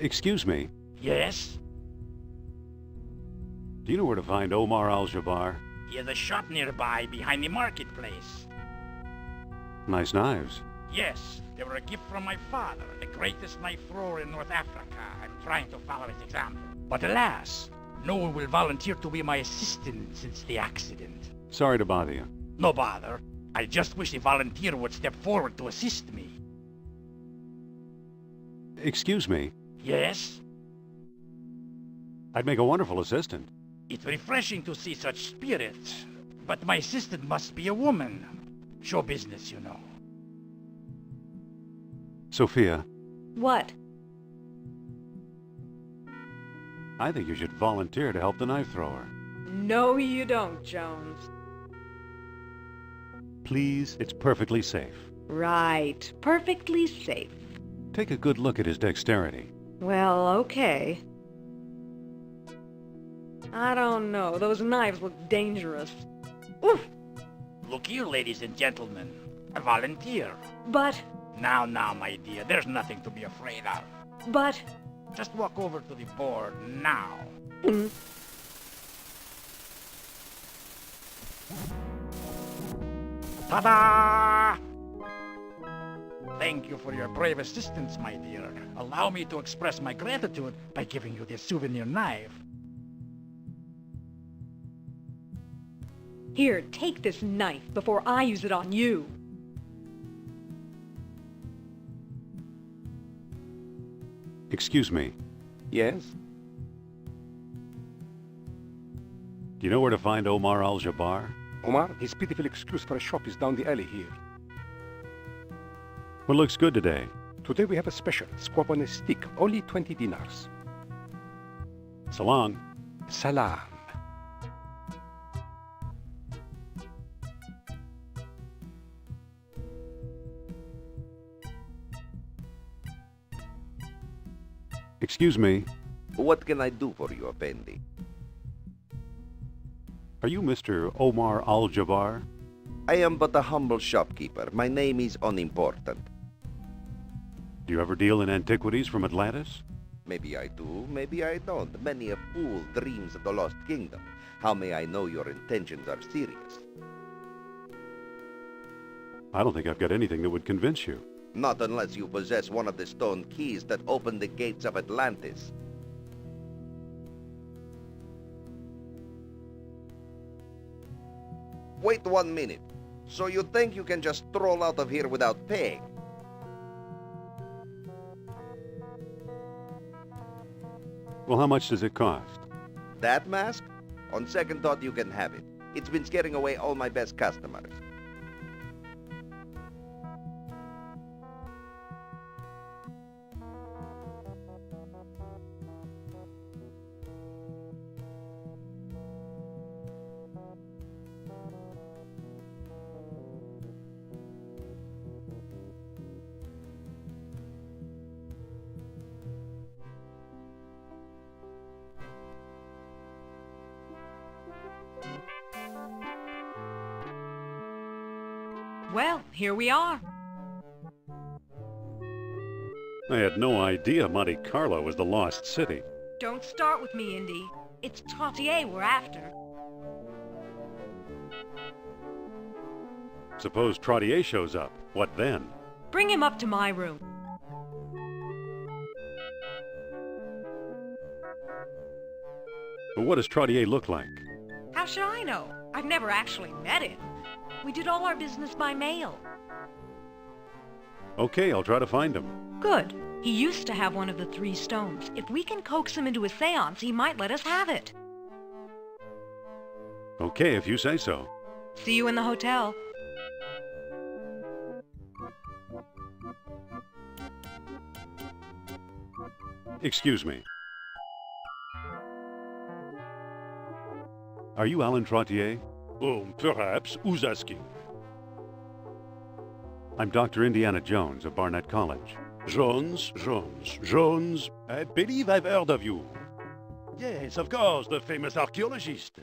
Excuse me. Yes? Do you know where to find Omar Al-Jabbar? He has a shop nearby behind the marketplace. Nice knives. Yes, they were a gift from my father, the greatest knife thrower in North Africa. I'm trying to follow his example. But alas, no one will volunteer to be my assistant since the accident. Sorry to bother you. No bother. I just wish a volunteer would step forward to assist me. Excuse me. Yes? I'd make a wonderful assistant. It's refreshing to see such spirit, but my assistant must be a woman. Show business, you know. Sophia, What? I think you should volunteer to help the knife thrower. No, you don't, Jones. Please, it's perfectly safe. Right. Perfectly safe. Take a good look at his dexterity. Well, okay. I don't know. Those knives look dangerous. Oof! Look here, ladies and gentlemen. A volunteer. But... Now, my dear, there's nothing to be afraid of. But... Just walk over to the board now. Ta-da! Thank you for your brave assistance, my dear. Allow me to express my gratitude by giving you this souvenir knife. Here, take this knife before I use it on you. Excuse me. Yes? Do you know where to find Omar Al-Jabbar? Omar, his pitiful excuse for a shop is down the alley here. What looks good today? Today we have a special, squab on a stick, only 20 dinars. So long. Salam. Excuse me. What can I do for you, Effendi? Are you Mr. Omar Al-Jabbar? I am but a humble shopkeeper. My name is unimportant. Do you ever deal in antiquities from Atlantis? Maybe I do, maybe I don't. Many a fool dreams of the lost kingdom. How may I know your intentions are serious? I don't think I've got anything that would convince you. Not unless you possess one of the stone keys that open the gates of Atlantis. Wait 1 minute. So you think you can just stroll out of here without paying? Well, how much does it cost? That mask? On second thought, you can have it. It's been scaring away all my best customers. Well, here we are. I had no idea Monte Carlo was the lost city. Don't start with me, Indy. It's Trottier we're after. Suppose Trottier shows up. What then? Bring him up to my room. But what does Trottier look like? How should I know? I've never actually met him. We did all our business by mail. Okay, I'll try to find him. Good. He used to have one of the 3 stones. If we can coax him into a seance, he might let us have it. Okay, if you say so. See you in the hotel. Excuse me. Are you Alan Trottier? Oh, perhaps. Who's asking? I'm Dr. Indiana Jones of Barnett College. Jones. I believe I've heard of you. Yes, of course, the famous archaeologist.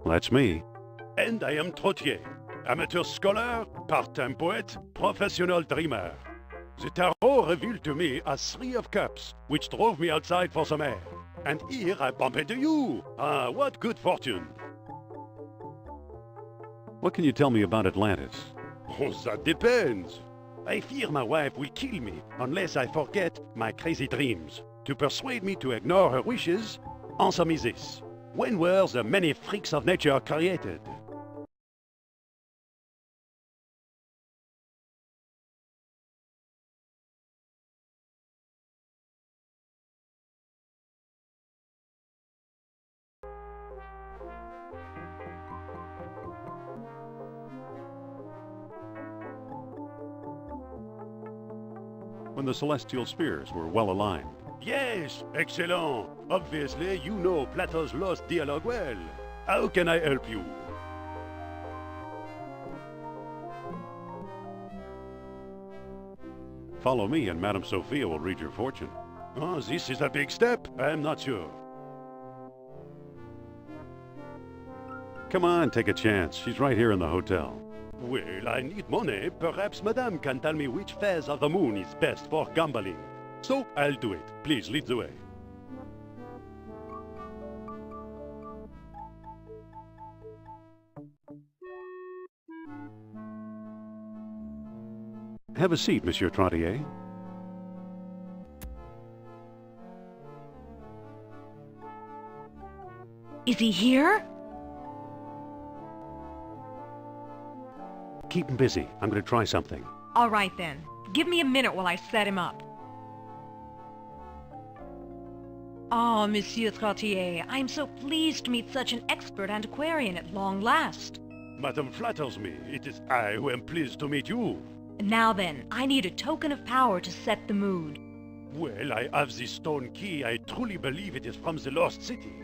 That's me. And I am Trottier, amateur scholar, part-time poet, professional dreamer. The tarot you revealed to me a three of cups, which drove me outside for some air. And here I bump into you. Ah, what good fortune. What can you tell me about Atlantis? Oh, that depends. I fear my wife will kill me unless I forget my crazy dreams. To persuade me to ignore her wishes, answer me this. When were the many freaks of nature created? When the celestial spheres were well aligned. Yes, excellent. Obviously, you know Plato's lost dialogue well. How can I help you? Follow me and Madame Sophia will read your fortune. Oh, this is a big step. I'm not sure. Come on, take a chance. She's right here in the hotel. Well, I need money. Perhaps Madame can tell me which phase of the moon is best for gambling. So, I'll do it. Please lead the way. Have a seat, Monsieur Trottier. Is he here? Keep him busy. I'm going to try something. All right then. Give me a minute while I set him up. Oh, Monsieur Trottier, I am so pleased to meet such an expert antiquarian at long last. Madame flatters me. It is I who am pleased to meet you. Now then, I need a token of power to set the mood. Well, I have this stone key. I truly believe it is from the lost city.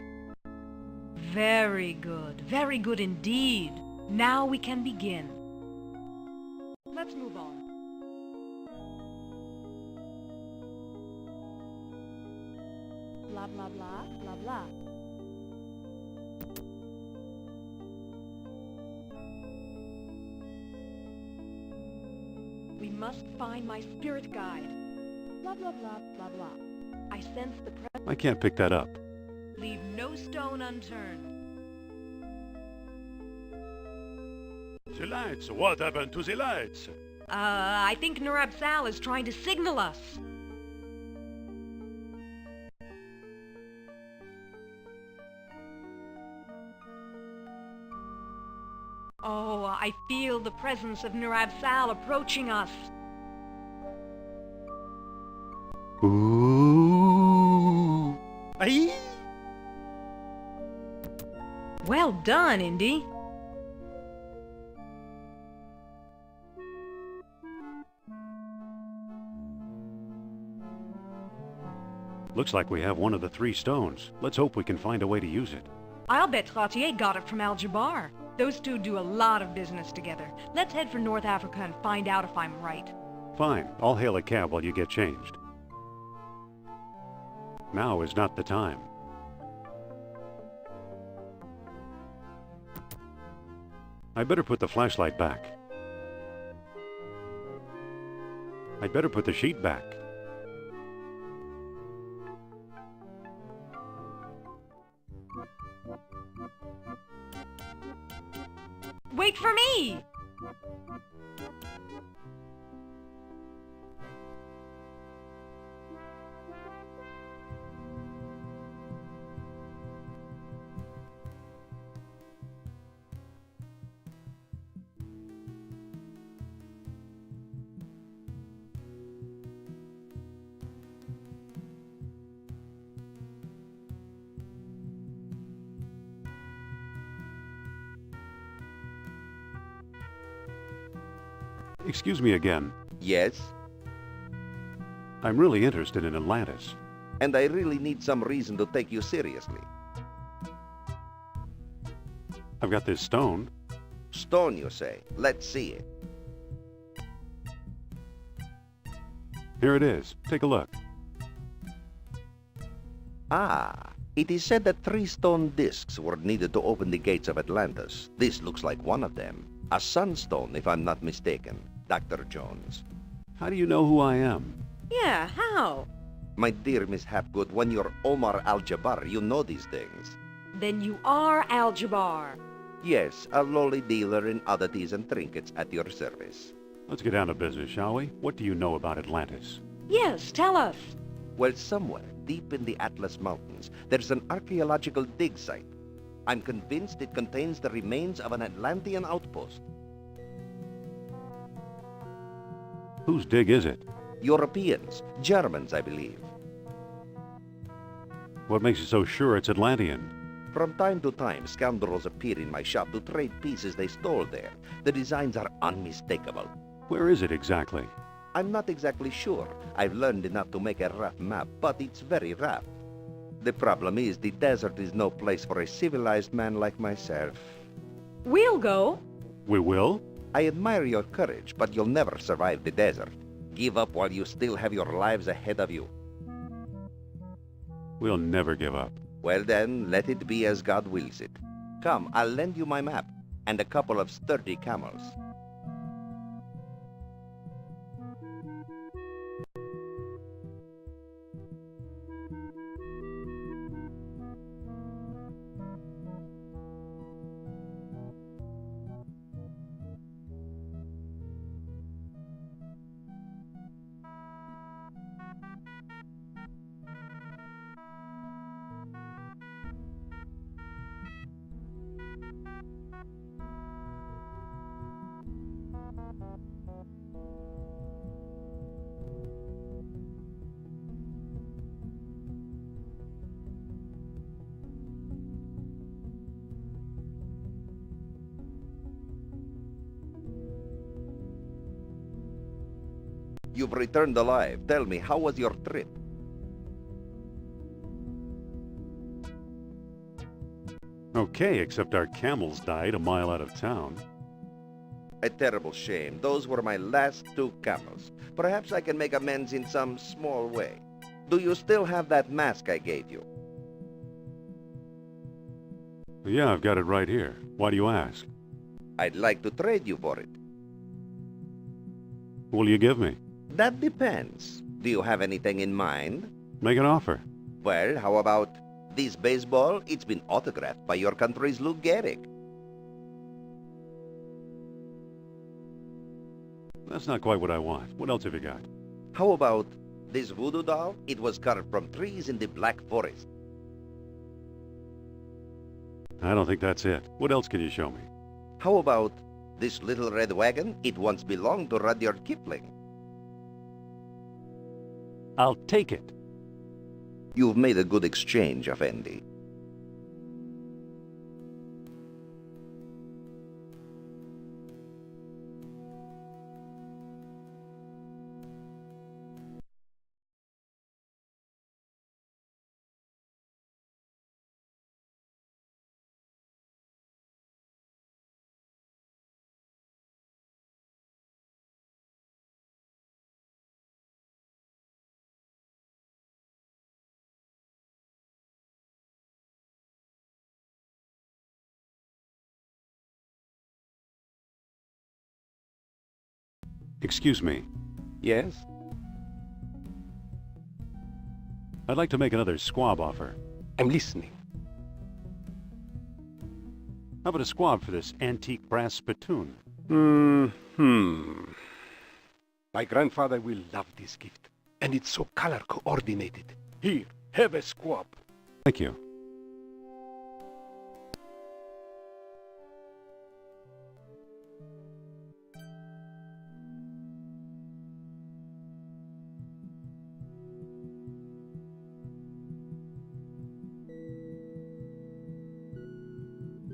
Very good indeed. Now we can begin. Let's move on. Blah, blah, blah, blah, blah. We must find my spirit guide. Blah, blah, blah, blah, blah. I sense the I can't pick that up. Leave no stone unturned. The lights. What happened to the lights? I think Nurab Sal is trying to signal us. Oh, I feel the presence of Nurab Sal approaching us. Ooh. Aye? Well done, Indy. Looks like we have one of the three stones. Let's hope we can find a way to use it. I'll bet Trottier got it from Al-Jabbar. Those two do a lot of business together. Let's head for North Africa and find out if I'm right. Fine. I'll hail a cab while you get changed. Now is not the time. I better put the flashlight back. I'd better put the sheet back. Wait for me! Excuse me again. Yes? I'm really interested in Atlantis. And I really need some reason to take you seriously. I've got this stone. Stone, you say? Let's see it. Here it is. Take a look. Ah, it is said that 3 stone discs were needed to open the gates of Atlantis. This looks like one of them. A sunstone, if I'm not mistaken, Dr. Jones. How do you know who I am? Yeah, how? My dear Miss Hapgood, when you're Omar Al-Jabbar, you know these things. Then you are Al-Jabbar. Yes, a lowly dealer in oddities and trinkets at your service. Let's get down to business, shall we? What do you know about Atlantis? Yes, tell us. Well, somewhere deep in the Atlas Mountains, there's an archaeological dig site. I'm convinced it contains the remains of an Atlantean outpost. Whose dig is it? Europeans, Germans, I believe. What makes you so sure it's Atlantean? From time to time, scoundrels appear in my shop to trade pieces they stole there. The designs are unmistakable. Where is it exactly? I'm not exactly sure. I've learned enough to make a rough map, but it's very rough. The problem is the desert is no place for a civilized man like myself. We'll go. We will? I admire your courage, but you'll never survive the desert. Give up while you still have your lives ahead of you. We'll never give up. Well then, let it be as God wills it. Come, I'll lend you my map, and a couple of sturdy camels. You've returned alive. Tell me, how was your trip? Okay, except our camels died a mile out of town. A terrible shame. Those were my last 2 camels. Perhaps I can make amends in some small way. Do you still have that mask I gave you? Yeah, I've got it right here. Why do you ask? I'd like to trade you for it. What will you give me? That depends. Do you have anything in mind? Make an offer. Well, how about this baseball? It's been autographed by your country's Lou Gehrig. That's not quite what I want. What else have you got? How about this voodoo doll? It was carved from trees in the Black Forest. I don't think that's it. What else can you show me? How about this little red wagon? It once belonged to Rudyard Kipling. I'll take it. You've made a good exchange, Effendi. Excuse me. Yes? I'd like to make another squab offer. I'm listening. How about a squab for this antique brass spittoon? My grandfather will love this gift. And it's so color coordinated. Here, have a squab. Thank you.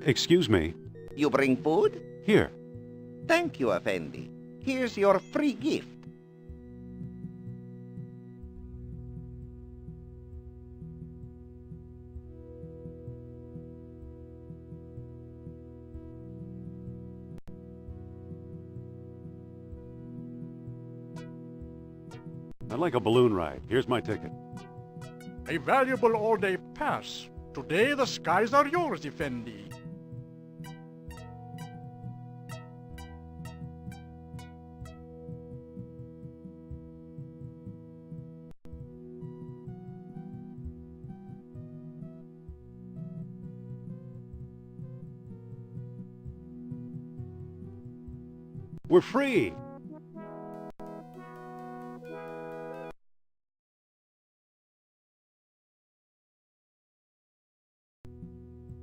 Excuse me. You bring food? Here. Thank you, Effendi. Here's your free gift. I'd like a balloon ride. Here's my ticket. A valuable all-day pass. Today the skies are yours, Effendi. We're free!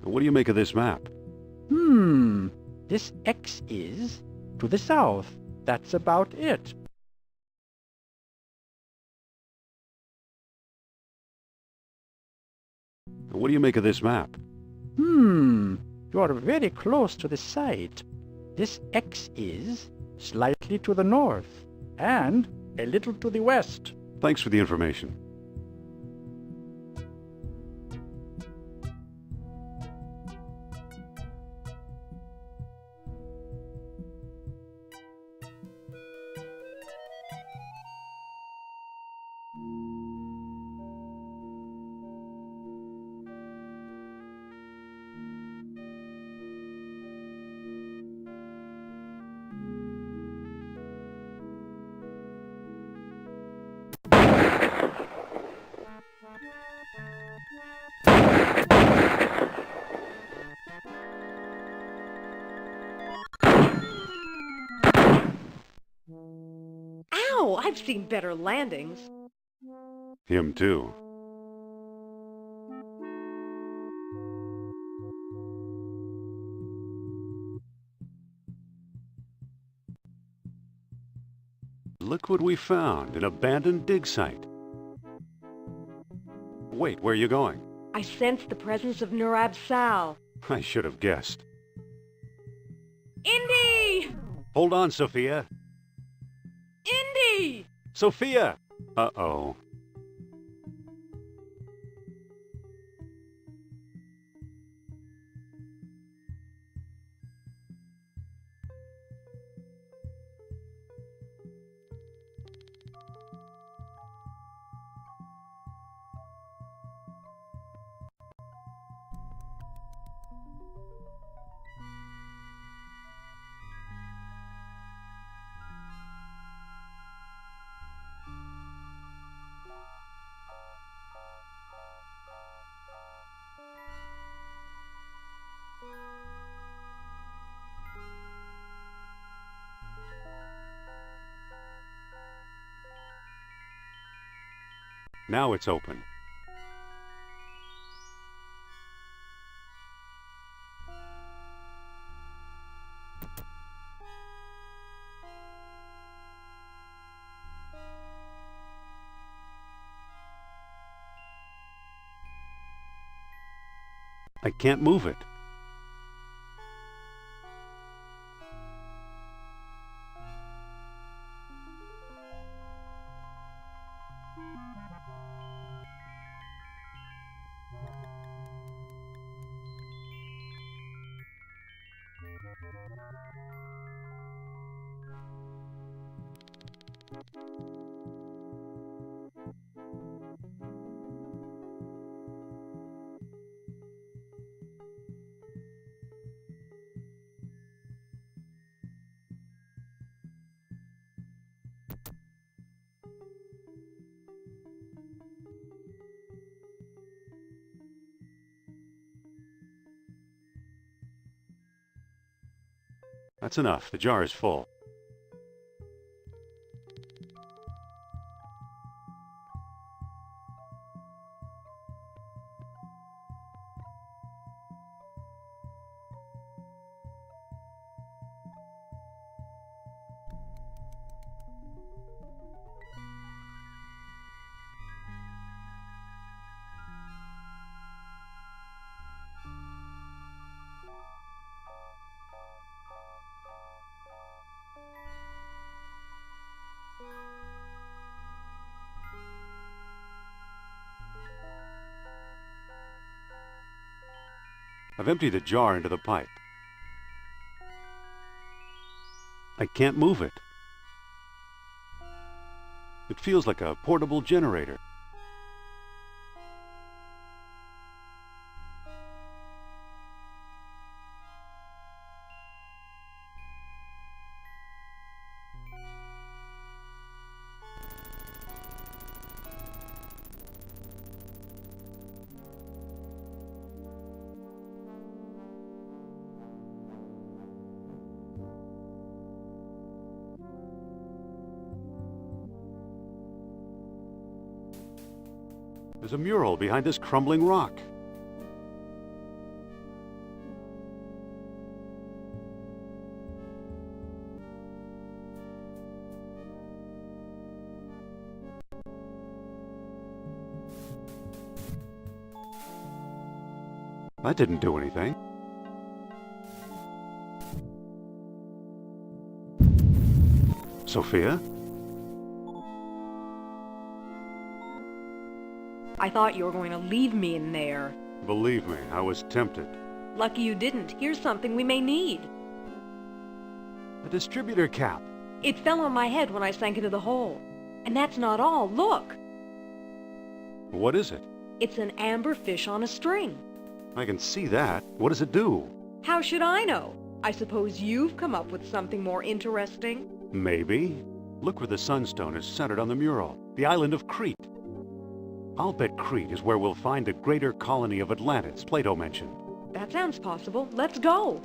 What do you make of this map? This X is to the south. That's about it. What do you make of this map? You are very close to the site. This X is slightly to the north and a little to the west. Thanks for the information. Ow! I've seen better landings. Him too. Look what we found, an abandoned dig site. Wait, where are you going? I sense the presence of Nurab Sal. I should have guessed. Indy! Hold on, Sophia. Indy! Sophia! Uh-oh. Now it's open. I can't move it. That's enough. The jar is full. I've emptied the jar into the pipe. I can't move it. It feels like a portable generator. There's a mural behind this crumbling rock. That didn't do anything. Sophia? I thought you were going to leave me in there. Believe me, I was tempted. Lucky you didn't. Here's something we may need. A distributor cap. It fell on my head when I sank into the hole. And that's not all. Look! What is it? It's an amber fish on a string. I can see that. What does it do? How should I know? I suppose you've come up with something more interesting? Maybe. Look where the sunstone is centered on the mural. The island of Crete. I'll bet Crete is where we'll find the greater colony of Atlantis Plato mentioned. That sounds possible. Let's go.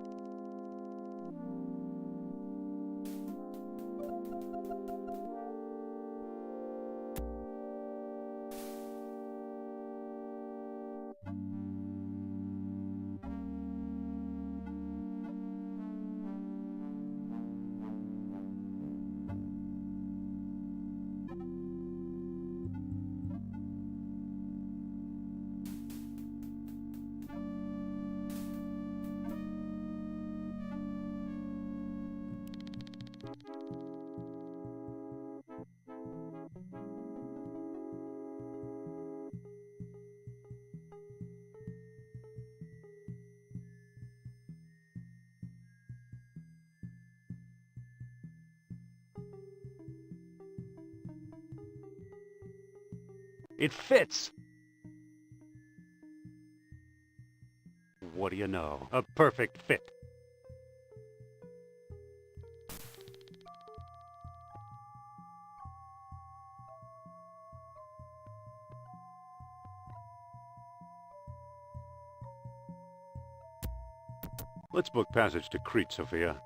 It fits! What do you know? A perfect fit. Let's book passage to Crete, Sophia.